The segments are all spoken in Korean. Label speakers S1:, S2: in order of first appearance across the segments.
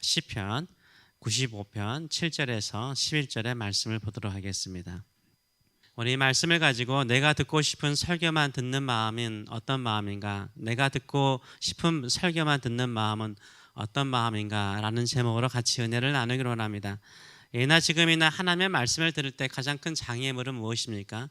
S1: 시편 95편 7절에서 11절의 말씀을 보도록 하겠습니다. 오늘 이 말씀을 가지고 내가 듣고 싶은 설교만 듣는 마음은 어떤 마음인가? 내가 듣고 싶은 설교만 듣는 마음은 어떤 마음인가? 라는 제목으로 같이 은혜를 나누기로 합니다. 예나 지금이나 하나님의 말씀을 들을 때 가장 큰 장애물은 무엇입니까?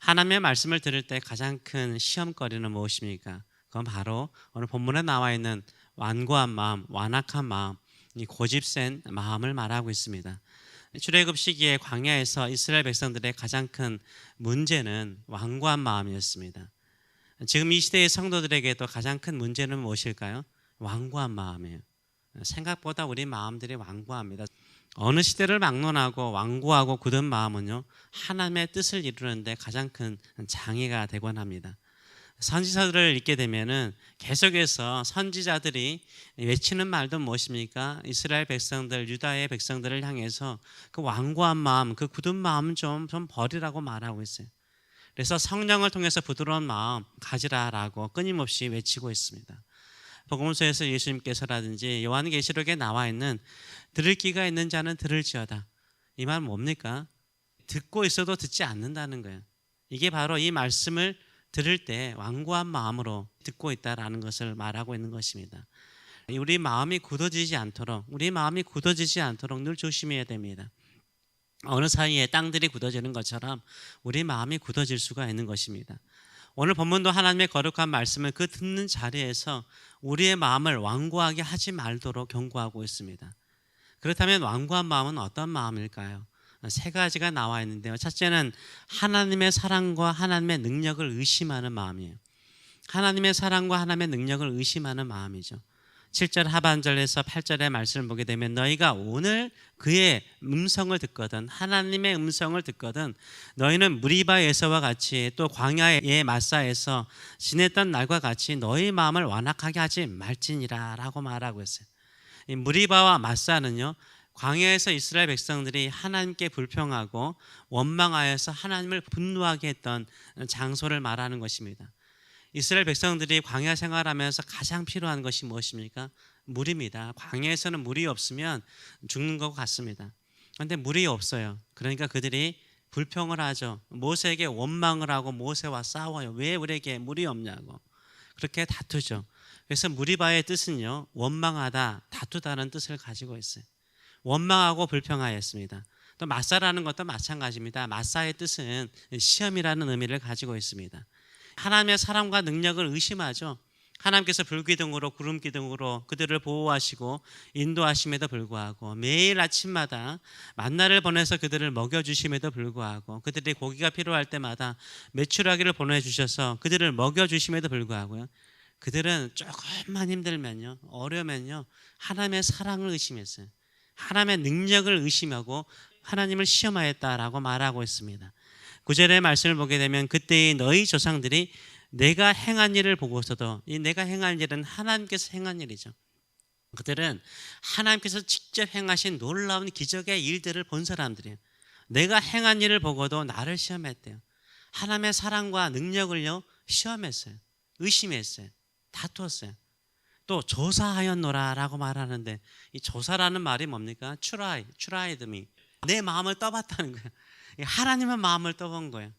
S1: 하나님의 말씀을 들을 때 가장 큰 시험거리는 무엇입니까? 그건 바로 오늘 본문에 나와 있는 완고한 마음, 완악한 마음, 이 고집센 마음을 말하고 있습니다. 출애굽 시기에 광야에서 이스라엘 백성들의 가장 큰 문제는 완고한 마음이었습니다. 지금 이 시대의 성도들에게도 가장 큰 문제는 무엇일까요? 완고한 마음이에요. 생각보다 우리 마음들이 완고합니다. 어느 시대를 막론하고 완고하고 굳은 마음은요, 하나님의 뜻을 이루는데 가장 큰 장애가 되곤 합니다. 선지서들을 읽게 되면은 계속해서 선지자들이 외치는 말도 무엇입니까? 이스라엘 백성들, 유다의 백성들을 향해서 그 완고한 마음, 그 굳은 마음 좀 버리라고 말하고 있어요. 그래서 성령을 통해서 부드러운 마음 가지라라고 끊임없이 외치고 있습니다. 복음서에서 예수님께서라든지 요한계시록에 나와 있는 들을 귀가 있는 자는 들을지어다. 이 말 뭡니까? 듣고 있어도 듣지 않는다는 거예요. 이게 바로 이 말씀을 들을 때 완고한 마음으로 듣고 있다라는 것을 말하고 있는 것입니다. 우리 마음이 굳어지지 않도록 늘 조심해야 됩니다. 어느 사이에 땅들이 굳어지는 것처럼 우리 마음이 굳어질 수가 있는 것입니다. 오늘 본문도 하나님의 거룩한 말씀을 그 듣는 자리에서 우리의 마음을 완고하게 하지 말도록 경고하고 있습니다. 그렇다면 완고한 마음은 어떤 마음일까요? 세 가지가 나와 있는데요. 첫째는 하나님의 사랑과 하나님의 능력을 의심하는 마음이에요. 하나님의 사랑과 하나님의 능력을 의심하는 마음이죠. 7절 하반절에서 8절의 말씀을 보게 되면 너희가 오늘 그의 음성을 듣거든, 하나님의 음성을 듣거든, 너희는 무리바에서와 같이 또 광야의 마사에서 지냈던 날과 같이 너희 마음을 완악하게 하지 말지니라 라고 말하고 있어요. 이 무리바와 마사는요, 광야에서 이스라엘 백성들이 하나님께 불평하고 원망하여서 하나님을 분노하게 했던 장소를 말하는 것입니다. 이스라엘 백성들이 광야 생활하면서 가장 필요한 것이 무엇입니까? 물입니다. 광야에서는 물이 없으면 죽는 것 같습니다. 그런데 물이 없어요. 그러니까 그들이 불평을 하죠. 모세에게 원망을 하고 모세와 싸워요. 왜 우리에게 물이 없냐고. 그렇게 다투죠. 그래서 무리바의 뜻은요, 원망하다, 다투다는 뜻을 가지고 있어요. 원망하고 불평하였습니다. 또 마사라는 것도 마찬가지입니다. 마사의 뜻은 시험이라는 의미를 가지고 있습니다. 하나님의 사랑과 능력을 의심하죠. 하나님께서 불기둥으로 구름기둥으로 그들을 보호하시고 인도하심에도 불구하고 매일 아침마다 만나를 보내서 그들을 먹여주심에도 불구하고 그들이 고기가 필요할 때마다 메추라기를 보내주셔서 그들을 먹여주심에도 불구하고요, 그들은 조금만 힘들면요, 어려면요, 하나님의 사랑을 의심했어요. 하나님의 능력을 의심하고 하나님을 시험하였다라고 말하고 있습니다. 9절의 말씀을 보게 되면 그때의 너희 조상들이 내가 행한 일을 보고서도, 이 내가 행한 일은 하나님께서 행한 일이죠. 그들은 하나님께서 직접 행하신 놀라운 기적의 일들을 본 사람들이에요. 내가 행한 일을 보고도 나를 시험했대요. 하나님의 사랑과 능력을요, 시험했어요. 의심했어요. 다투었어요. 또 조사하였노라 라고 말하는데, 이 조사라는 말이 뭡니까? tried me. 내 마음을 떠봤다는 거예요. 하나님의 마음을 떠본 거예요.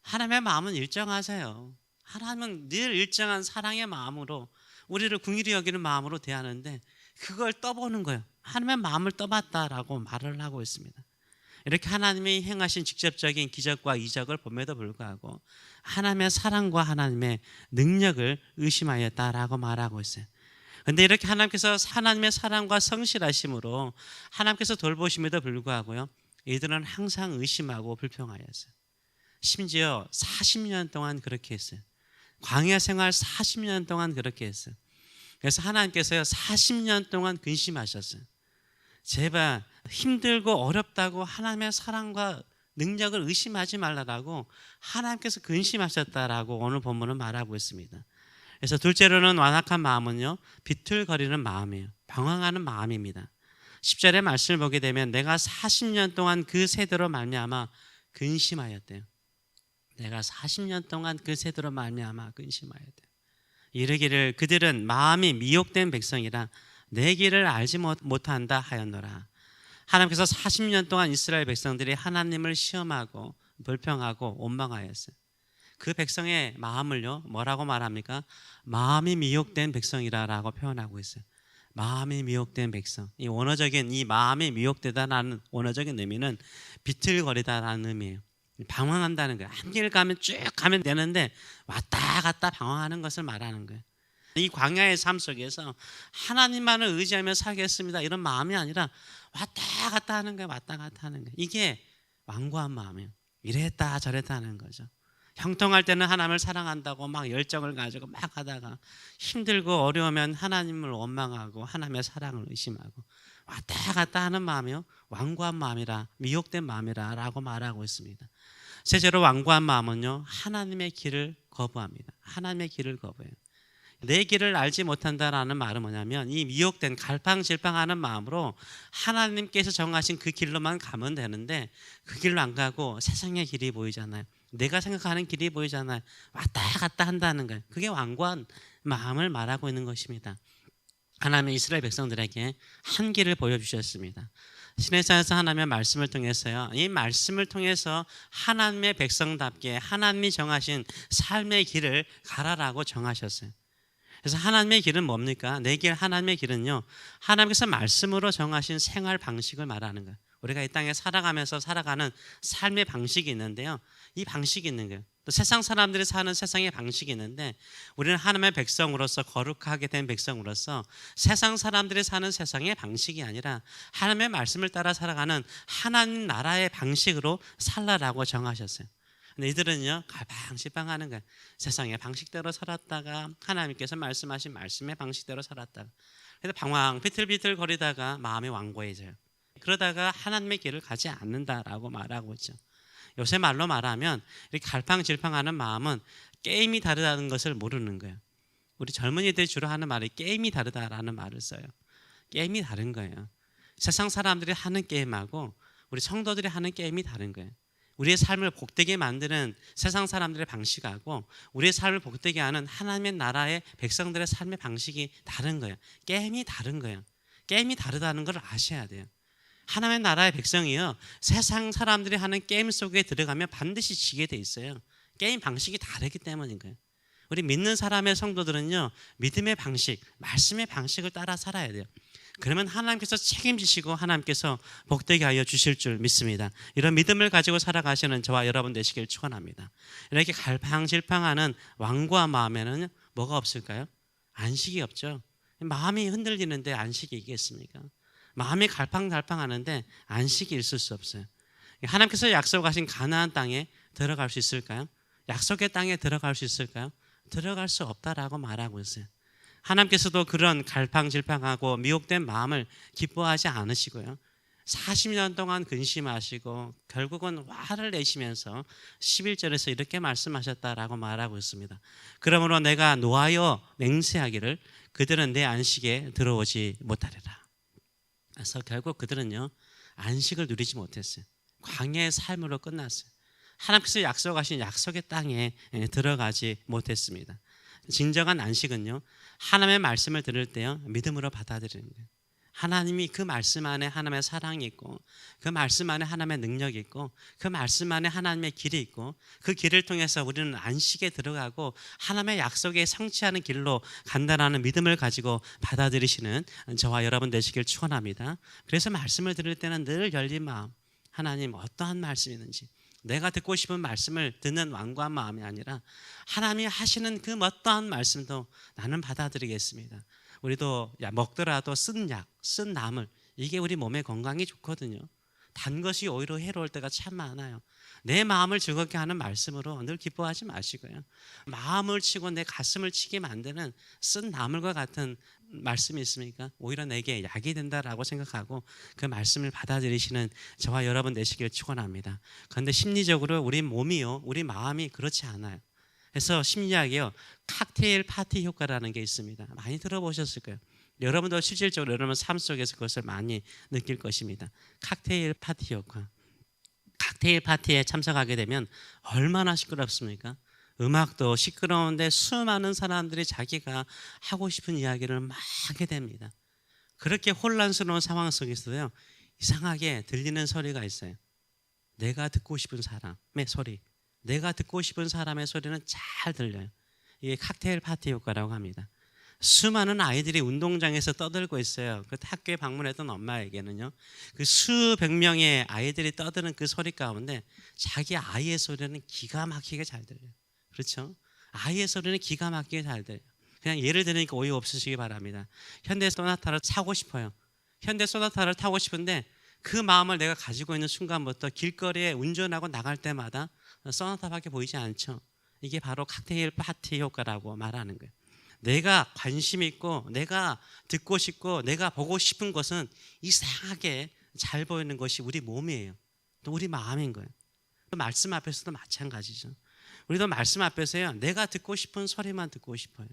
S1: 하나님의 마음은 일정하세요. 하나님은 늘 일정한 사랑의 마음으로 우리를 긍휼히 여기는 마음으로 대하는데 그걸 떠보는 거예요. 하나님의 마음을 떠봤다라고 말을 하고 있습니다. 이렇게 하나님이 행하신 직접적인 기적과 이적을 봄에도 불구하고 하나님의 사랑과 하나님의 능력을 의심하였다라고 말하고 있어요. 그런데 이렇게 하나님의 사랑과 성실하심으로 하나님께서 돌보심에도 불구하고요, 이들은 항상 의심하고 불평하였어요. 심지어 40년 동안 그렇게 했어요. 광야 생활 40년 동안 그렇게 했어요. 그래서 하나님께서요, 40년 동안 근심하셨어요. 제발 힘들고 어렵다고 하나님의 사랑과 능력을 의심하지 말라라고 하나님께서 근심하셨다라고 오늘 본문은 말하고 있습니다. 그래서 둘째로는 완악한 마음은요, 비틀거리는 마음이에요. 방황하는 마음입니다. 10절의 말씀을 보게 되면 내가 40년 동안 그 세대로 말미암아 근심하였대요. 내가 40년 동안 그 세대로 말미암아 근심하였대요. 이르기를 그들은 마음이 미혹된 백성이라 내 길을 알지 못한다 하였노라. 하나님께서 40년 동안 이스라엘 백성들이 하나님을 시험하고 불평하고 원망하였어요. 그 백성의 마음을요 뭐라고 말합니까? 마음이 미혹된 백성이라고 표현하고 있어요. 마음이 미혹된 백성. 이 원어적인 이 마음이 미혹되다라는 원어적인 의미는 비틀거리다라는 의미예요. 방황한다는 거예요. 한 길 가면 쭉 가면 되는데 왔다 갔다 방황하는 것을 말하는 거예요. 이 광야의 삶 속에서 하나님만을 의지하며 살겠습니다 이런 마음이 아니라 왔다 갔다 하는 거예요. 왔다 갔다 하는 거예요. 이게 완고한 마음이에요. 이랬다 저랬다 하는 거죠. 형통할 때는 하나님을 사랑한다고 막 열정을 가지고 막 하다가 힘들고 어려우면 하나님을 원망하고 하나님의 사랑을 의심하고 왔다 갔다 하는 마음이요 완고한 마음이라, 미혹된 마음이라 라고 말하고 있습니다. 셋째로 완고한 마음은요 하나님의 길을 거부합니다. 하나님의 길을 거부해요. 내 길을 알지 못한다라는 말은 뭐냐면 이 미혹된 갈팡질팡하는 마음으로 하나님께서 정하신 그 길로만 가면 되는데 그 길로 안 가고 세상의 길이 보이잖아요. 내가 생각하는 길이 보이잖아요. 왔다 갔다 한다는 거예요. 그게 완고한 마음을 말하고 있는 것입니다. 하나님의 이스라엘 백성들에게 한 길을 보여주셨습니다. 시내산에서 하나님의 말씀을 통해서요 이 말씀을 통해서 하나님의 백성답게 하나님이 정하신 삶의 길을 가라라고 정하셨어요. 그래서 하나님의 길은 뭡니까? 내 길 하나님의 길은요 하나님께서 말씀으로 정하신 생활 방식을 말하는 거예요. 우리가 이 땅에 살아가면서 살아가는 삶의 방식이 있는데요 이 방식이 있는 거예요. 또 세상 사람들이 사는 세상의 방식이 있는데 우리는 하나님의 백성으로서 거룩하게 된 백성으로서 세상 사람들이 사는 세상의 방식이 아니라 하나님의 말씀을 따라 살아가는 하나님 나라의 방식으로 살라라고 정하셨어요. 근데 이들은요 갈팡질팡하는 거예요. 세상의 방식대로 살았다가 하나님께서 말씀하신 말씀의 방식대로 살았다가 그래서 방황 비틀비틀 거리다가 마음이 완고해져요. 그러다가 하나님의 길을 가지 않는다라고 말하고 있죠. 요새 말로 말하면 이렇게 갈팡질팡하는 마음은 게임이 다르다는 것을 모르는 거예요. 우리 젊은이들이 주로 하는 말이 게임이 다르다라는 말을 써요. 게임이 다른 거예요. 세상 사람들이 하는 게임하고 우리 성도들이 하는 게임이 다른 거예요. 우리의 삶을 복되게 만드는 세상 사람들의 방식하고 우리의 삶을 복되게 하는 하나님의 나라의 백성들의 삶의 방식이 다른 거예요. 게임이 다른 거예요. 게임이 다르다는 걸 아셔야 돼요. 하나님의 나라의 백성이요 세상 사람들이 하는 게임 속에 들어가면 반드시 지게 돼 있어요. 게임 방식이 다르기 때문인 거예요. 우리 믿는 사람의 성도들은요 믿음의 방식, 말씀의 방식을 따라 살아야 돼요. 그러면 하나님께서 책임지시고 하나님께서 복되게 하여 주실 줄 믿습니다. 이런 믿음을 가지고 살아가시는 저와 여러분 되시길 축원합니다. 이렇게 갈팡질팡하는 완고한 마음에는 뭐가 없을까요? 안식이 없죠. 마음이 흔들리는데 안식이 있겠습니까? 마음이 갈팡갈팡하는데 안식이 있을 수 없어요. 하나님께서 약속하신 가나안 땅에 들어갈 수 있을까요? 약속의 땅에 들어갈 수 있을까요? 들어갈 수 없다라고 말하고 있어요. 하나님께서도 그런 갈팡질팡하고 미혹된 마음을 기뻐하지 않으시고요 40년 동안 근심하시고 결국은 화를 내시면서 11절에서 이렇게 말씀하셨다라고 말하고 있습니다. 그러므로 내가 노하여 맹세하기를 그들은 내 안식에 들어오지 못하리라. 그래서 결국 그들은요 안식을 누리지 못했어요. 광야의 삶으로 끝났어요. 하나님께서 약속하신 약속의 땅에 들어가지 못했습니다. 진정한 안식은요 하나님의 말씀을 들을 때요 믿음으로 받아들이는 거예요. 하나님이 그 말씀 안에 하나님의 사랑이 있고 그 말씀 안에 하나님의 능력이 있고 그 말씀 안에 하나님의 길이 있고 그 길을 통해서 우리는 안식에 들어가고 하나님의 약속에 성취하는 길로 간다라는 믿음을 가지고 받아들이시는 저와 여러분 되시길 축원합니다. 그래서 말씀을 들을 때는 늘 열린 마음, 하나님 어떠한 말씀이 있는지 내가 듣고 싶은 말씀을 듣는 완고한 마음이 아니라 하나님이 하시는 그 어떠한 말씀도 나는 받아들이겠습니다. 우리도 먹더라도 쓴 약, 쓴 나물 이게 우리 몸의 건강이 좋거든요. 단 것이 오히려 해로울 때가 참 많아요. 내 마음을 즐겁게 하는 말씀으로 늘 기뻐하지 마시고요 마음을 치고 내 가슴을 치게 만드는 쓴 나물과 같은 말씀이 있습니까? 오히려 내게 약이 된다라고 생각하고 그 말씀을 받아들이시는 저와 여러분 되시길 축원합니다. 그런데 심리적으로 우리 몸이요 우리 마음이 그렇지 않아요. 그래서 심리학이요 칵테일 파티 효과라는 게 있습니다. 많이 들어보셨을 거예요. 여러분도 실질적으로 여러분 삶 속에서 그것을 많이 느낄 것입니다. 칵테일 파티 효과. 칵테일 파티에 참석하게 되면 얼마나 시끄럽습니까? 음악도 시끄러운데 수많은 사람들이 자기가 하고 싶은 이야기를 막 하게 됩니다. 그렇게 혼란스러운 상황 속에서도요, 이상하게 들리는 소리가 있어요. 내가 듣고 싶은 사람의 소리, 내가 듣고 싶은 사람의 소리는 잘 들려요. 이게 칵테일 파티 효과라고 합니다. 수많은 아이들이 운동장에서 떠들고 있어요. 그 학교에 방문했던 엄마에게는요, 그 수백 명의 아이들이 떠드는 그 소리 가운데 자기 아이의 소리는 기가 막히게 잘 들려요. 그렇죠? 아이의 소리는 기가 막히게 잘 들려요. 그냥 예를 들으니까 오해 없으시기 바랍니다. 현대 소나타를 타고 싶어요. 현대 소나타를 타고 싶은데 그 마음을 내가 가지고 있는 순간부터 길거리에 운전하고 나갈 때마다 소나타밖에 보이지 않죠. 이게 바로 칵테일 파티 효과라고 말하는 거예요. 내가 관심 있고 내가 듣고 싶고 내가 보고 싶은 것은 이상하게 잘 보이는 것이 우리 몸이에요. 또 우리 마음인 거예요. 또 말씀 앞에서도 마찬가지죠. 우리도 말씀 앞에서요, 내가 듣고 싶은 소리만 듣고 싶어요.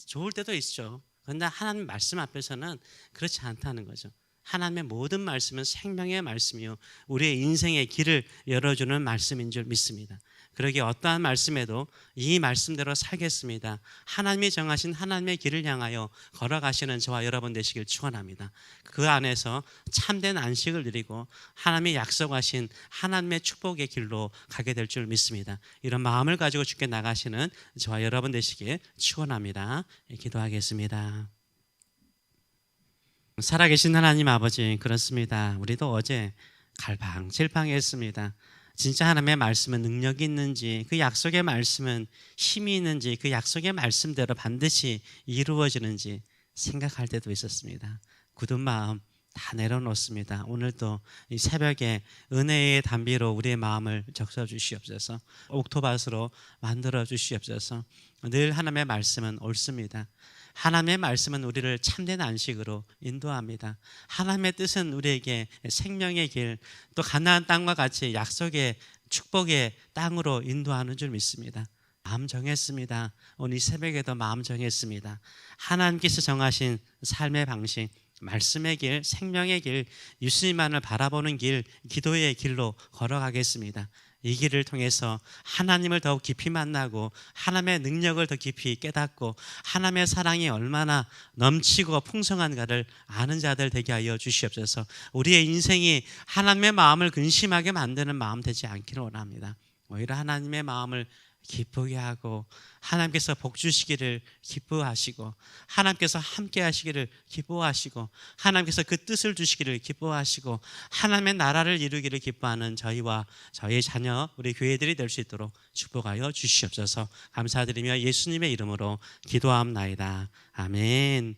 S1: 좋을 때도 있죠. 그런데 하나님 말씀 앞에서는 그렇지 않다는 거죠. 하나님의 모든 말씀은 생명의 말씀이요, 우리의 인생의 길을 열어주는 말씀인 줄 믿습니다. 그러기에 어떠한 말씀에도 이 말씀대로 살겠습니다, 하나님이 정하신 하나님의 길을 향하여 걸어가시는 저와 여러분 되시길 축원합니다. 그 안에서 참된 안식을 누리고 하나님이 약속하신 하나님의 축복의 길로 가게 될 줄 믿습니다. 이런 마음을 가지고 주께 나가시는 저와 여러분 되시길 축원합니다. 기도하겠습니다. 살아계신 하나님 아버지, 그렇습니다. 우리도 어제 갈팡질팡했습니다. 진짜 하나님의 말씀은 능력이 있는지, 그 약속의 말씀은 힘이 있는지, 그 약속의 말씀대로 반드시 이루어지는지 생각할 때도 있었습니다. 굳은 마음 다 내려놓습니다. 오늘도 이 새벽에 은혜의 단비로 우리의 마음을 적셔 주시옵소서. 옥토밭으로 만들어 주시옵소서. 늘 하나님의 말씀은 옳습니다. 하나님의 말씀은 우리를 참된 안식으로 인도합니다. 하나님의 뜻은 우리에게 생명의 길, 또 가나안 땅과 같이 약속의 축복의 땅으로 인도하는 줄 믿습니다. 마음 정했습니다. 오늘 이 새벽에도 마음 정했습니다. 하나님께서 정하신 삶의 방식, 말씀의 길, 생명의 길, 예수님만을 바라보는 길, 기도의 길로 걸어가겠습니다. 이 길을 통해서 하나님을 더욱 깊이 만나고 하나님의 능력을 더 깊이 깨닫고 하나님의 사랑이 얼마나 넘치고 풍성한가를 아는 자들 되게 하여 주시옵소서. 우리의 인생이 하나님의 마음을 근심하게 만드는 마음 되지 않기를 원합니다. 오히려 하나님의 마음을 기쁘게 하고 하나님께서 복 주시기를 기뻐하시고 하나님께서 함께 하시기를 기뻐하시고 하나님께서 그 뜻을 주시기를 기뻐하시고 하나님의 나라를 이루기를 기뻐하는 저희와 저희 자녀, 우리 교회들이 될 수 있도록 축복하여 주시옵소서. 감사드리며 예수님의 이름으로 기도하옵나이다. 아멘.